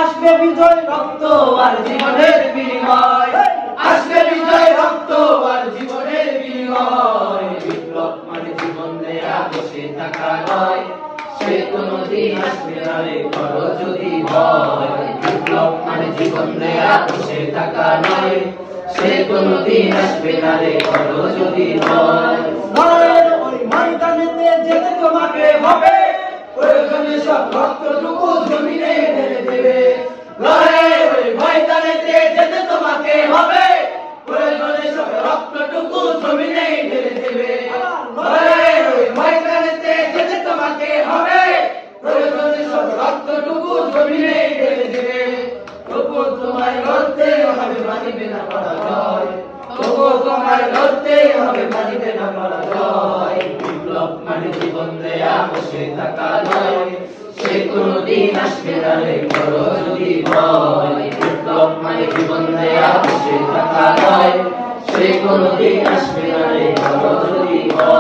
আসবে বিজয় রক্ত আর জীবনের বিনিময়, আসবে বিজয় রক্ত আর জীবনের বিনিময়। বিপ্লব মানে জীবন দেয়া বসে থাকা নয়, সে কোনদিন আসবে না রে করো যদি ভয়। বিপ্লব মানে জীবন দেয়া বসে থাকা নয়, সে কোনদিন আসবে না রে করো যদি ভয়। লড়াইয়ের ওই ময়দানেতে যেতে তোমাকে হবে, প্রয়োজনে সব রক্তটুকু জমিনে ঢেলে দেবে। লড়াইয়ের ওই ময়দানেতে যেতে তোমাকে হবে, প্রয়োজনে সব রক্তটুকু জমিনে ঢেলে দেবে। লড়াইয়ের ওই ময়দানেতে যেতে তোমাকে হবে, প্রয়োজনে সব রক্তটুকু জমিনে ঢেলে দেবে। তবুও তোমায় লড়তে হবে, মানিবে না পরাজয়। তবুও তোমায় লড়তে হবে, মানিবে না পরাজয়। বিপ্লব মানে জীবন দেয়া বসে থাকা নয়, সে কোনদিন আসবে না রে করো যদি ভয়। বিপ্লব মানে জীবন দেয়া বসে থাকা নয়, সে কোনদিন আসবে না রে করো যদি ভয়।